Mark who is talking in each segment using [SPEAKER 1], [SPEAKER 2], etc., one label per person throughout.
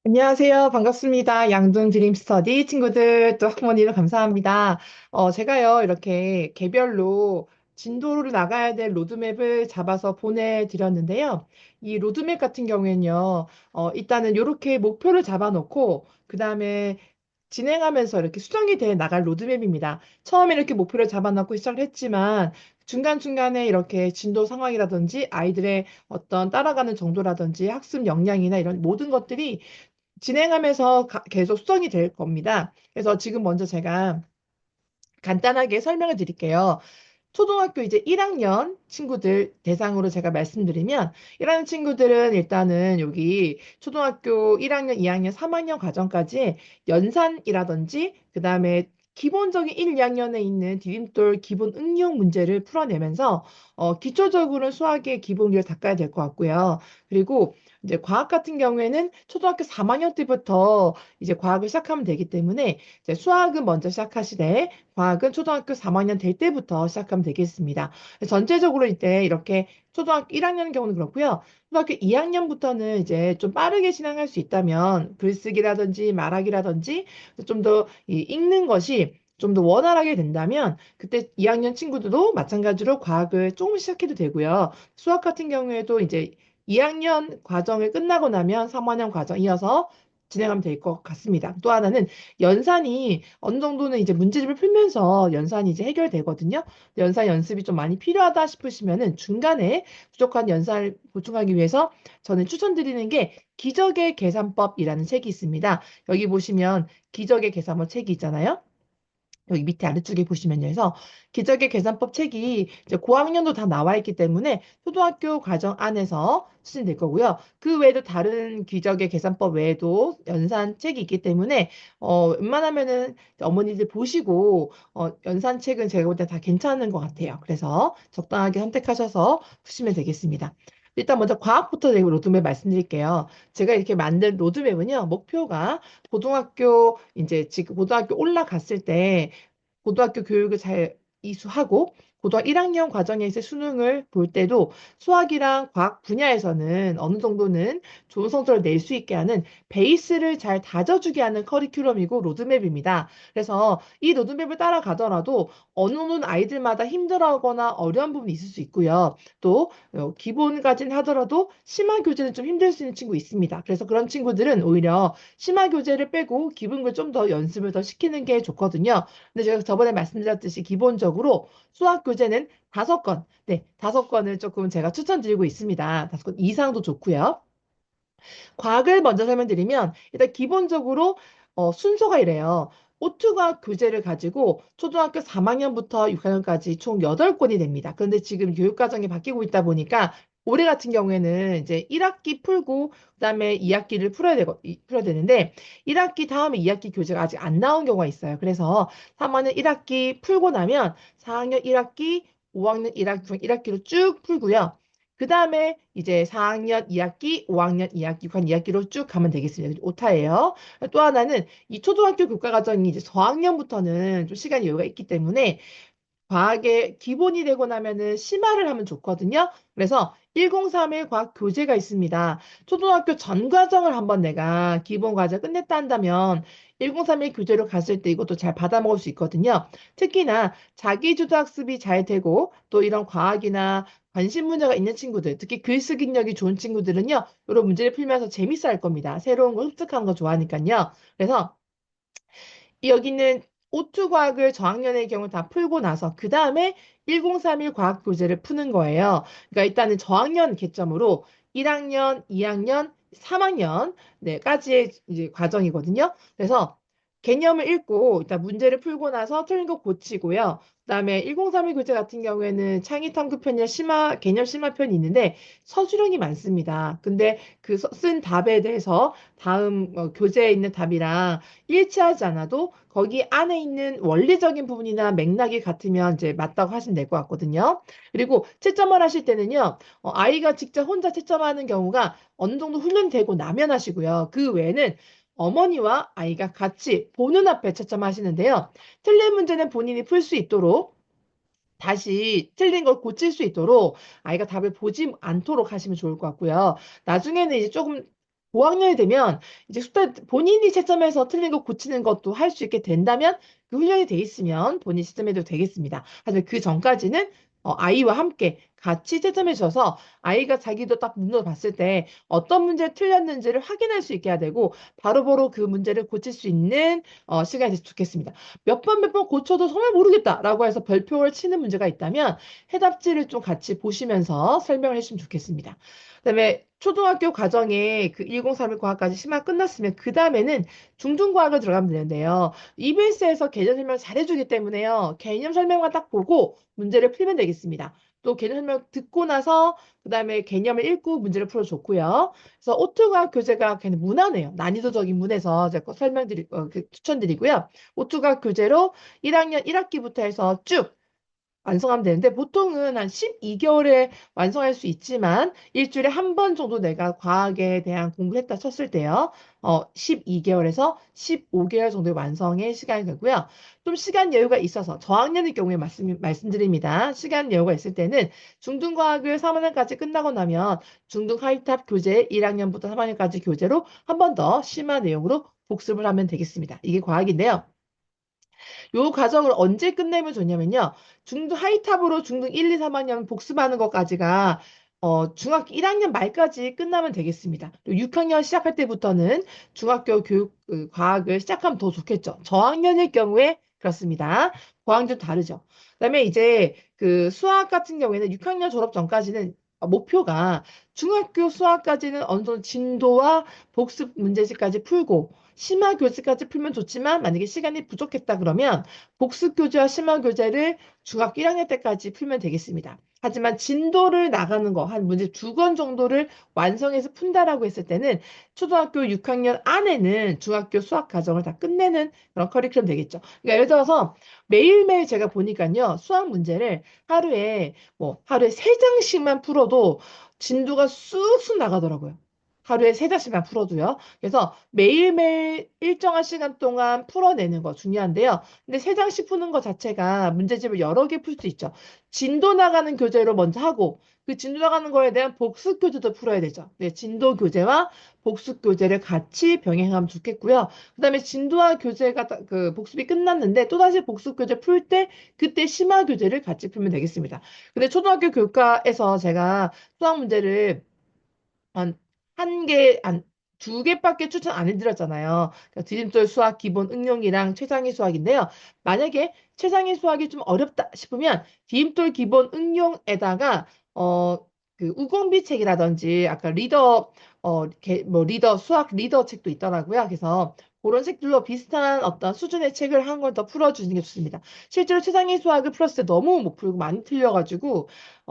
[SPEAKER 1] 안녕하세요. 반갑습니다. 양동 드림 스터디 친구들 또 학부모님들 감사합니다. 제가요, 이렇게 개별로 진도를 나가야 될 로드맵을 잡아서 보내드렸는데요. 이 로드맵 같은 경우에는요, 일단은 이렇게 목표를 잡아놓고, 그 다음에 진행하면서 이렇게 수정이 돼 나갈 로드맵입니다. 처음에 이렇게 목표를 잡아놓고 시작을 했지만, 중간중간에 이렇게 진도 상황이라든지 아이들의 어떤 따라가는 정도라든지 학습 역량이나 이런 모든 것들이 진행하면서 계속 수정이 될 겁니다. 그래서 지금 먼저 제가 간단하게 설명을 드릴게요. 초등학교 이제 1학년 친구들 대상으로 제가 말씀드리면 1학년 친구들은 일단은 여기 초등학교 1학년, 2학년, 3학년 과정까지 연산이라든지 그다음에 기본적인 1, 2학년에 있는 디딤돌 기본 응용 문제를 풀어내면서 기초적으로는 수학의 기본기를 닦아야 될 것 같고요. 그리고 이제 과학 같은 경우에는 초등학교 3학년 때부터 이제 과학을 시작하면 되기 때문에 이제 수학은 먼저 시작하시되 과학은 초등학교 3학년 될 때부터 시작하면 되겠습니다. 전체적으로 이때 이렇게 초등학교 1학년 경우는 그렇고요. 초등학교 2학년부터는 이제 좀 빠르게 진행할 수 있다면 글쓰기라든지 말하기라든지 좀 더 읽는 것이 좀 더 원활하게 된다면 그때 2학년 친구들도 마찬가지로 과학을 조금 시작해도 되고요. 수학 같은 경우에도 이제 2학년 과정을 끝나고 나면 3학년 과정 이어서 진행하면 될 것 같습니다. 또 하나는 연산이 어느 정도는 이제 문제집을 풀면서 연산이 이제 해결되거든요. 연산 연습이 좀 많이 필요하다 싶으시면은 중간에 부족한 연산을 보충하기 위해서 저는 추천드리는 게 기적의 계산법이라는 책이 있습니다. 여기 보시면 기적의 계산법 책이 있잖아요. 여기 밑에 아래쪽에 보시면요. 그래서 기적의 계산법 책이 이제 고학년도 다 나와 있기 때문에 초등학교 과정 안에서 수진될 거고요. 그 외에도 다른 기적의 계산법 외에도 연산 책이 있기 때문에 웬만하면은 어머니들 보시고 연산 책은 제가 볼 때 다 괜찮은 것 같아요. 그래서 적당하게 선택하셔서 푸시면 되겠습니다. 일단 먼저 과학부터 로드맵 말씀드릴게요. 제가 이렇게 만든 로드맵은요, 목표가 고등학교, 이제 지금 고등학교 올라갔을 때 고등학교 교육을 잘 이수하고 고등학교 1학년 과정에서 수능을 볼 때도 수학이랑 과학 분야에서는 어느 정도는 좋은 성적을 낼 수 있게 하는 베이스를 잘 다져주게 하는 커리큘럼이고 로드맵입니다. 그래서 이 로드맵을 따라가더라도 어느 정도는 아이들마다 힘들어하거나 어려운 부분이 있을 수 있고요. 또 기본까지는 하더라도 심화 교재는 좀 힘들 수 있는 친구 있습니다. 그래서 그런 친구들은 오히려 심화 교재를 빼고 기본을 좀 더 연습을 더 시키는 게 좋거든요. 근데 제가 저번에 말씀드렸듯이 기본적으로 수학 교재는 5권, 네, 5권을 조금 제가 추천드리고 있습니다. 5권 이상도 좋고요. 과학을 먼저 설명드리면 일단 기본적으로 순서가 이래요. 오투과학 교재를 가지고 초등학교 3학년부터 6학년까지 총 8권이 됩니다. 그런데 지금 교육과정이 바뀌고 있다 보니까 올해 같은 경우에는 이제 1학기 풀고 그다음에 2학기를 풀어야 되는데 1학기 다음에 2학기 교재가 아직 안 나온 경우가 있어요. 그래서 3학년 1학기 풀고 나면 4학년 1학기, 5학년 1학기, 1학기로 쭉 풀고요. 그 다음에 이제 4학년 2학기, 5학년 2학기, 6학년 2학기로 쭉 가면 되겠습니다. 오타예요. 또 하나는 이 초등학교 교과과정이 이제 저학년부터는 좀 시간이 여유가 있기 때문에 과학의 기본이 되고 나면은 심화를 하면 좋거든요. 그래서 1031 과학 교재가 있습니다. 초등학교 전 과정을 한번 내가 기본 과정 끝냈다 한다면 1031 교재로 갔을 때 이것도 잘 받아먹을 수 있거든요. 특히나 자기주도 학습이 잘 되고 또 이런 과학이나 관심 분야가 있는 친구들, 특히 글쓰기 능력이 좋은 친구들은요, 이런 문제를 풀면서 재밌어 할 겁니다. 새로운 거 습득하는 거 좋아하니까요. 그래서 여기는 오투 과학을 저학년의 경우 다 풀고 나서 그 다음에 1031 과학 교재를 푸는 거예요. 그러니까 일단은 저학년 개점으로 1학년, 2학년, 3학년 네까지의 이제 과정이거든요. 그래서 개념을 읽고 일단 문제를 풀고 나서 틀린 거 고치고요. 그다음에 1031 교재 같은 경우에는 창의 탐구편이나 개념 심화편이 있는데 서술형이 많습니다. 근데 그 쓴 답에 대해서 다음 교재에 있는 답이랑 일치하지 않아도 거기 안에 있는 원리적인 부분이나 맥락이 같으면 이제 맞다고 하시면 될 것 같거든요. 그리고 채점을 하실 때는요, 아이가 직접 혼자 채점하는 경우가 어느 정도 훈련되고 나면 하시고요. 그 외에는 어머니와 아이가 같이 보는 앞에 채점하시는데요. 틀린 문제는 본인이 풀 수 있도록 다시 틀린 걸 고칠 수 있도록 아이가 답을 보지 않도록 하시면 좋을 것 같고요. 나중에는 이제 조금 고학년이 되면 이제 본인이 채점해서 틀린 거 고치는 것도 할 수 있게 된다면 그 훈련이 돼 있으면 본인 시점해도 되겠습니다. 하지만 그 전까지는 아이와 함께 같이 채점해 주셔서 아이가 자기도 딱 눈으로 봤을 때 어떤 문제를 틀렸는지를 확인할 수 있게 해야 되고 바로바로 그 문제를 고칠 수 있는 시간이 됐으면 좋겠습니다. 몇 번 고쳐도 정말 모르겠다라고 해서 별표를 치는 문제가 있다면 해답지를 좀 같이 보시면서 설명을 해주시면 좋겠습니다. 그다음에 초등학교 과정에 그 1031 과학까지 심화 끝났으면 그 다음에는 중등과학을 들어가면 되는데요. EBS에서 개념 설명 잘해주기 때문에요. 개념 설명만 딱 보고 문제를 풀면 되겠습니다. 또 개념 설명 듣고 나서 그 다음에 개념을 읽고 문제를 풀어줬고요. 그래서 오투가 교재가 그냥 문화네요. 난이도적인 문에서 제가 추천드리고요. 오투가 교재로 1학년 1학기부터 해서 쭉 완성하면 되는데 보통은 한 12개월에 완성할 수 있지만 일주일에 한 번 정도 내가 과학에 대한 공부를 했다 쳤을 때요. 12개월에서 15개월 정도의 완성의 시간이 되고요. 좀 시간 여유가 있어서 저학년의 경우에 말씀드립니다. 시간 여유가 있을 때는 중등과학을 3학년까지 끝나고 나면 중등 하이탑 교재 1학년부터 3학년까지 교재로 한 번 더 심화 내용으로 복습을 하면 되겠습니다. 이게 과학인데요. 요 과정을 언제 끝내면 좋냐면요. 중등 하이탑으로 중등 1, 2, 3학년 복습하는 것까지가 중학교 1학년 말까지 끝나면 되겠습니다. 그리고 6학년 시작할 때부터는 중학교 교육 과학을 시작하면 더 좋겠죠. 저학년일 경우에 그렇습니다. 고학년 좀 다르죠. 그다음에 이제 그 수학 같은 경우에는 6학년 졸업 전까지는 목표가 중학교 수학까지는 어느 정도 진도와 복습 문제집까지 풀고 심화 교재까지 풀면 좋지만 만약에 시간이 부족했다 그러면 복습 교재와 심화 교재를 중학교 1학년 때까지 풀면 되겠습니다. 하지만 진도를 나가는 거, 한 문제 2권 정도를 완성해서 푼다라고 했을 때는 초등학교 6학년 안에는 중학교 수학 과정을 다 끝내는 그런 커리큘럼 되겠죠. 그러니까 예를 들어서 매일매일 제가 보니까요, 수학 문제를 하루에 3장씩만 풀어도 진도가 쑥쑥 나가더라고요. 하루에 3장씩만 풀어도요. 그래서 매일매일 일정한 시간 동안 풀어내는 거 중요한데요. 근데 3장씩 푸는 것 자체가 문제집을 여러 개 풀 수 있죠. 진도 나가는 교재로 먼저 하고 그 진도 나가는 거에 대한 복습 교재도 풀어야 되죠. 네, 진도 교재와 복습 교재를 같이 병행하면 좋겠고요. 그다음에 진도와 교재가 그 복습이 끝났는데 또다시 복습 교재 풀 때 그때 심화 교재를 같이 풀면 되겠습니다. 근데 초등학교 교과에서 제가 수학 문제를 한, 한 2개밖에 추천 안 해드렸잖아요. 그러니까 디딤돌 수학 기본 응용이랑 최상위 수학인데요. 만약에 최상위 수학이 좀 어렵다 싶으면 디딤돌 기본 응용에다가, 그 우공비 책이라든지 아까 리더 수학 리더 책도 있더라고요. 그래서 그런 책들로 비슷한 어떤 수준의 책을 한 권 더 풀어주는 게 좋습니다. 실제로 최상위 수학을 풀었을 때 너무 못 풀고 많이 틀려가지고,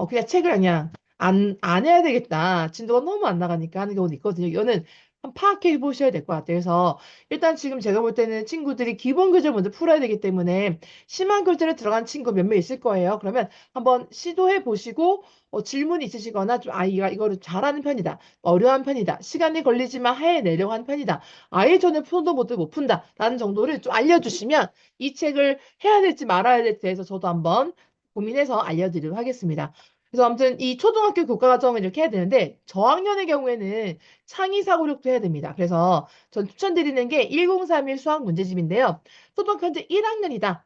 [SPEAKER 1] 그냥 책을 그냥 안 해야 되겠다. 진도가 너무 안 나가니까 하는 경우도 있거든요. 이거는 한 파악해 보셔야 될 것 같아요. 그래서 일단 지금 제가 볼 때는 친구들이 기본 교재를 먼저 풀어야 되기 때문에 심한 교재를 들어간 친구 몇 명 있을 거예요. 그러면 한번 시도해 보시고 질문이 있으시거나 좀 아이가 이거를 잘하는 편이다. 어려운 편이다. 시간이 걸리지만 해내려고 하는 편이다. 아예 전에 푼도 못 푼다. 라는 정도를 좀 알려주시면 이 책을 해야 될지 말아야 될지 대해서 저도 한번 고민해서 알려드리도록 하겠습니다. 그래서 아무튼 이 초등학교 교과 과정을 이렇게 해야 되는데 저학년의 경우에는 창의 사고력도 해야 됩니다. 그래서 전 추천드리는 게 1031 수학 문제집인데요. 초등학교 현재 1학년이다.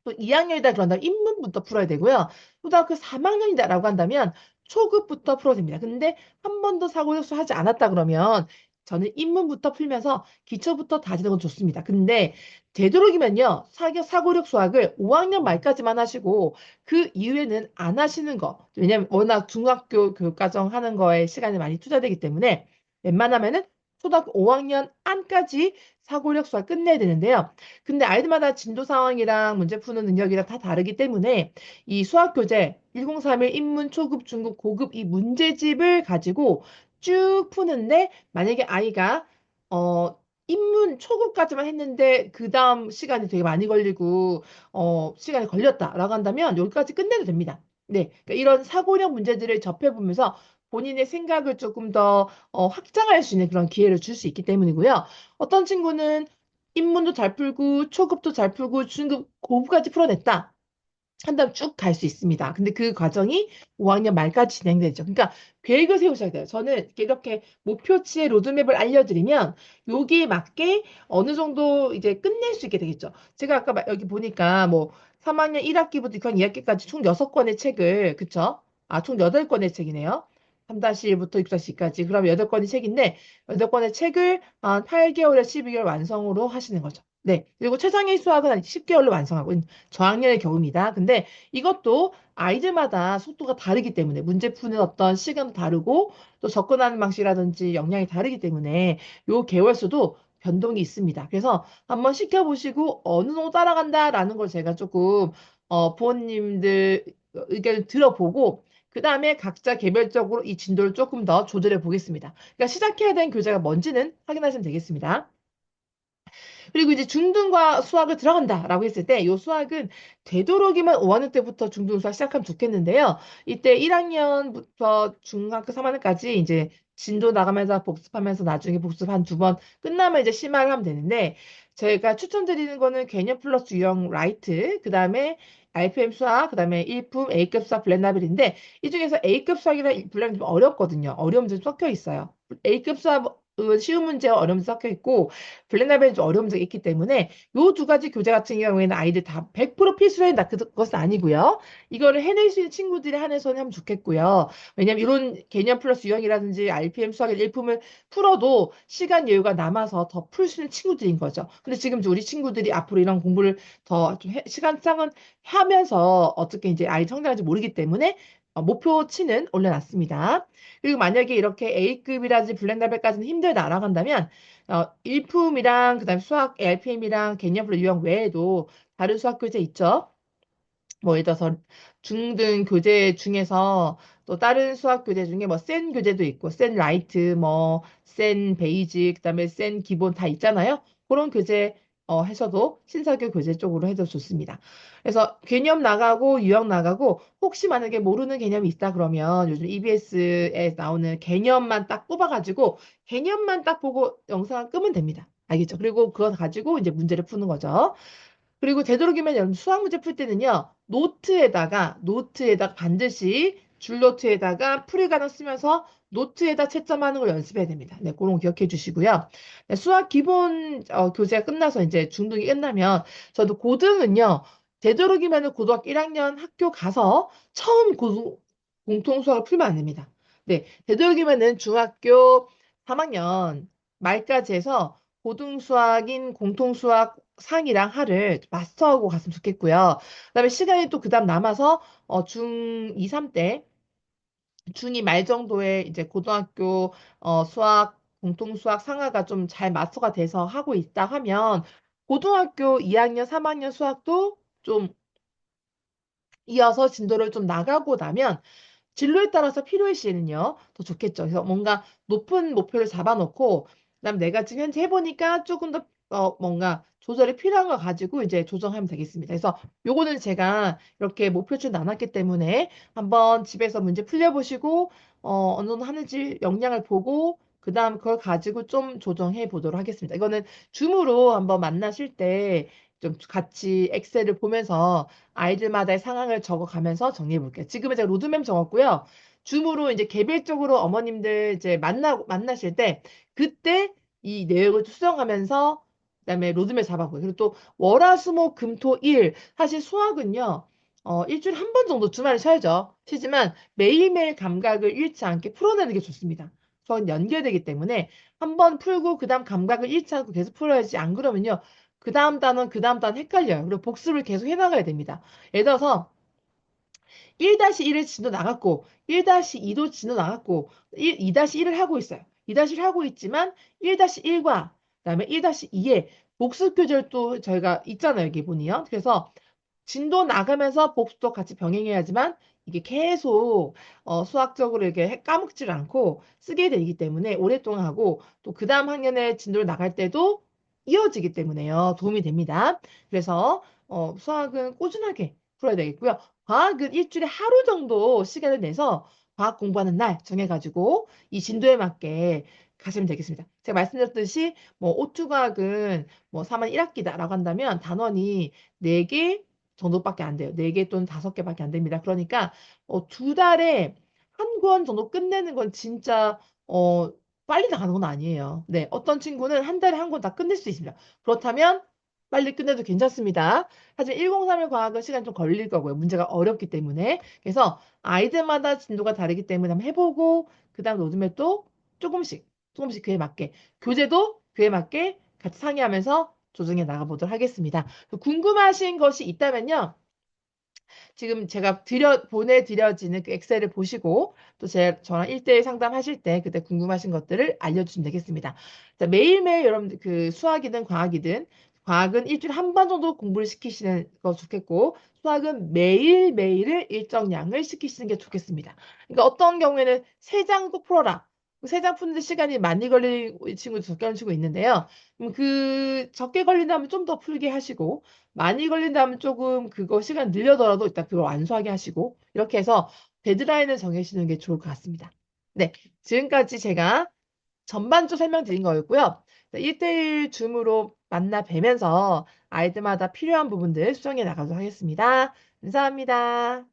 [SPEAKER 1] 또 2학년이다 그런다면 인문부터 풀어야 되고요. 초등학교 3학년이다라고 한다면 초급부터 풀어도 됩니다. 근데 한 번도 사고력수 하지 않았다 그러면 저는 인문부터 풀면서 기초부터 다지는 건 좋습니다. 근데 되도록이면요. 사고력 수학을 5학년 말까지만 하시고 그 이후에는 안 하시는 거. 왜냐면 워낙 중학교 교육과정 하는 거에 시간이 많이 투자되기 때문에 웬만하면은 초등학교 5학년 안까지 사고력 수학 끝내야 되는데요. 근데 아이들마다 진도 상황이랑 문제 푸는 능력이랑 다 다르기 때문에 이 수학 교재 1031 인문 초급, 중급, 고급 이 문제집을 가지고 쭉 푸는데 만약에 아이가 인문 초급까지만 했는데 그 다음 시간이 되게 많이 걸리고 시간이 걸렸다라고 한다면 여기까지 끝내도 됩니다. 네, 그러니까 이런 사고력 문제들을 접해보면서 본인의 생각을 조금 더 확장할 수 있는 그런 기회를 줄 수 있기 때문이고요. 어떤 친구는 입문도 잘 풀고 초급도 잘 풀고 중급 고급까지 풀어냈다. 한다면 쭉 갈 수 있습니다. 근데 그 과정이 5학년 말까지 진행되죠. 그러니까 계획을 세우셔야 돼요. 저는 이렇게 목표치의 로드맵을 알려드리면 여기에 맞게 어느 정도 이제 끝낼 수 있게 되겠죠. 제가 아까 여기 보니까 뭐 3학년 1학기부터 6학년 2학기까지 총 6권의 책을, 그쵸? 아, 총 8권의 책이네요. 3-1부터 6-2까지. 그럼 8권의 책인데, 8권의 책을 한 8개월에 12개월 완성으로 하시는 거죠. 네. 그리고 최상의 수학은 한 10개월로 완성하고, 저학년의 경우입니다. 근데 이것도 아이들마다 속도가 다르기 때문에 문제 푸는 어떤 시간도 다르고 또 접근하는 방식이라든지 역량이 다르기 때문에 요 개월 수도 변동이 있습니다. 그래서 한번 시켜보시고 어느 정도 따라간다라는 걸 제가 조금 부모님들 의견을 들어보고 그 다음에 각자 개별적으로 이 진도를 조금 더 조절해 보겠습니다. 그러니까 시작해야 되는 교재가 뭔지는 확인하시면 되겠습니다. 그리고 이제 중등과 수학을 들어간다라고 했을 때 이 수학은 되도록이면 5학년 때부터 중등 수학 시작하면 좋겠는데요. 이때 1학년부터 중학교 3학년까지 이제 진도 나가면서 복습하면서 나중에 복습 한 2번 끝나면 이제 심화를 하면 되는데 제가 추천드리는 거는 개념 플러스 유형 라이트, 그 다음에 RPM 수학, 그 다음에 1품 A급 수학 블렌나블인데 이 중에서 A급 수학이랑 블렌이 좀 어렵거든요. 어려움이 좀 섞여 있어요. A급 수학은 쉬운 문제와 어려움이 섞여 있고 블랙라벨은 좀 어려운 점이 있기 때문에 요 두 가지 교재 같은 경우에는 아이들 다 100% 필수로 한다. 그것은 아니고요. 이거를 해낼 수 있는 친구들이 한해서 하면 좋겠고요. 왜냐면 이런 개념 플러스 유형이라든지 RPM 수학의 일품을 풀어도 시간 여유가 남아서 더 풀 수 있는 친구들인 거죠. 근데 지금 우리 친구들이 앞으로 이런 공부를 더 좀 시간상은 하면서 어떻게 이제 아이 성장할지 모르기 때문에 목표치는 올려놨습니다. 그리고 만약에 이렇게 A급이라든지 블랙라벨까지는 힘들다 날아간다면 일품이랑 그다음에 수학 LPM이랑 개념플로 유형 외에도 다른 수학 교재 있죠. 뭐 예를 들어서 중등 교재 중에서 또 다른 수학 교재 중에 뭐 센 교재도 있고 센 라이트 뭐 센 베이직 그다음에 센 기본 다 있잖아요. 그런 교재 해서도 신사교 교재 쪽으로 해도 좋습니다. 그래서 개념 나가고 유형 나가고 혹시 만약에 모르는 개념이 있다 그러면 요즘 EBS에 나오는 개념만 딱 뽑아가지고 개념만 딱 보고 영상을 끄면 됩니다. 알겠죠? 그리고 그거 가지고 이제 문제를 푸는 거죠. 그리고 되도록이면 여러분 수학 문제 풀 때는요. 노트에다가 반드시 줄노트에다가 풀이가능 쓰면서 노트에다 채점하는 걸 연습해야 됩니다. 네, 그런 거 기억해 주시고요. 네, 수학 기본 교재가 끝나서 이제 중등이 끝나면 저도 고등은요. 되도록이면 고등학교 1학년 학교 가서 처음 공통 수학을 풀면 안 됩니다. 네, 되도록이면은 중학교 3학년 말까지 해서 고등 수학인 공통 수학 상이랑 하를 마스터하고 갔으면 좋겠고요. 그다음에 시간이 또 그다음 남아서 중 2, 3 때 중2 말 정도에 이제 고등학교 수학 공통 수학 상하가 좀 잘 마스터가 돼서 하고 있다 하면 고등학교 2학년, 3학년 수학도 좀 이어서 진도를 좀 나가고 나면 진로에 따라서 필요의 시에는요, 더 좋겠죠. 그래서 뭔가 높은 목표를 잡아놓고, 그다음 내가 지금 현재 해보니까 조금 더, 뭔가 조절이 필요한 거 가지고 이제 조정하면 되겠습니다. 그래서 요거는 제가 이렇게 목표치를 나눴기 때문에 한번 집에서 문제 풀려보시고, 어느 정도 하는지 역량을 보고, 그다음 그걸 가지고 좀 조정해 보도록 하겠습니다. 이거는 줌으로 한번 만나실 때 좀 같이 엑셀을 보면서 아이들마다의 상황을 적어가면서 정리해 볼게요. 지금은 제가 로드맵 적었고요. 줌으로 이제 개별적으로 어머님들 이제 만나실 때 그때 이 내용을 수정하면서 그다음에 로드맵 잡아보고요. 그리고 또 월화수목금토일 사실 수학은요. 일주일에 한 번 정도 주말에 쉬어야죠. 쉬지만 매일매일 감각을 잃지 않게 풀어내는 게 좋습니다. 수학은 연결되기 때문에 한 번 풀고 그다음 감각을 잃지 않고 계속 풀어야지 안 그러면요. 그 다음 단원 헷갈려요. 그리고 복습을 계속 해나가야 됩니다. 예를 들어서 1-1을 진도 나갔고 1-2도 진도 나갔고 2-1을 하고 있어요. 2-1을 하고 있지만 1-1과 그다음에 1-2에 복습 교재를 또 저희가 있잖아요. 여기 보니요. 그래서 진도 나가면서 복습도 같이 병행해야지만 이게 계속 수학적으로 이렇게 까먹질 않고 쓰게 되기 때문에 오랫동안 하고 또 그 다음 학년에 진도를 나갈 때도 이어지기 때문에요. 도움이 됩니다. 그래서 수학은 꾸준하게 풀어야 되겠고요. 과학은 일주일에 하루 정도 시간을 내서 과학 공부하는 날 정해가지고 이 진도에 맞게 가시면 되겠습니다. 제가 말씀드렸듯이 뭐 오투과학은 뭐 3학 1학기다라고 한다면 단원이 4개 정도밖에 안 돼요. 4개 또는 5개밖에 안 됩니다. 그러니까 2달에 한 권 정도 끝내는 건 진짜 어, 빨리 나가는 건 아니에요. 네, 어떤 친구는 한 달에 한 권 다 끝낼 수 있습니다. 그렇다면 빨리 끝내도 괜찮습니다. 하지만 1031 과학은 시간 좀 걸릴 거고요. 문제가 어렵기 때문에. 그래서 아이들마다 진도가 다르기 때문에 한번 해보고 그다음 로드맵도 조금씩 그에 맞게 교재도 그에 맞게 같이 상의하면서 조정해 나가보도록 하겠습니다. 궁금하신 것이 있다면요. 지금 제가 보내드려지는 그 엑셀을 보시고 또 저랑 1대1 상담하실 때 그때 궁금하신 것들을 알려주시면 되겠습니다. 자, 매일매일 여러분들 그 수학이든 과학이든 과학은 일주일에 한 번 정도 공부를 시키시는 거 좋겠고 수학은 매일매일을 일정량을 시키시는 게 좋겠습니다. 그러니까 어떤 경우에는 3장 꼭 풀어라. 3장 푸는데 시간이 많이 걸리는 친구도 적게 걸리는 친구 있는데요. 그럼 그 적게 걸린다면 좀 더 풀게 하시고 많이 걸린다면 조금 그거 시간 늘려더라도 일단 그걸 완수하게 하시고 이렇게 해서 데드라인을 정해주시는 게 좋을 것 같습니다. 네, 지금까지 제가 전반적으로 설명드린 거였고요. 1대1 줌으로 만나 뵈면서 아이들마다 필요한 부분들 수정해 나가도록 하겠습니다. 감사합니다.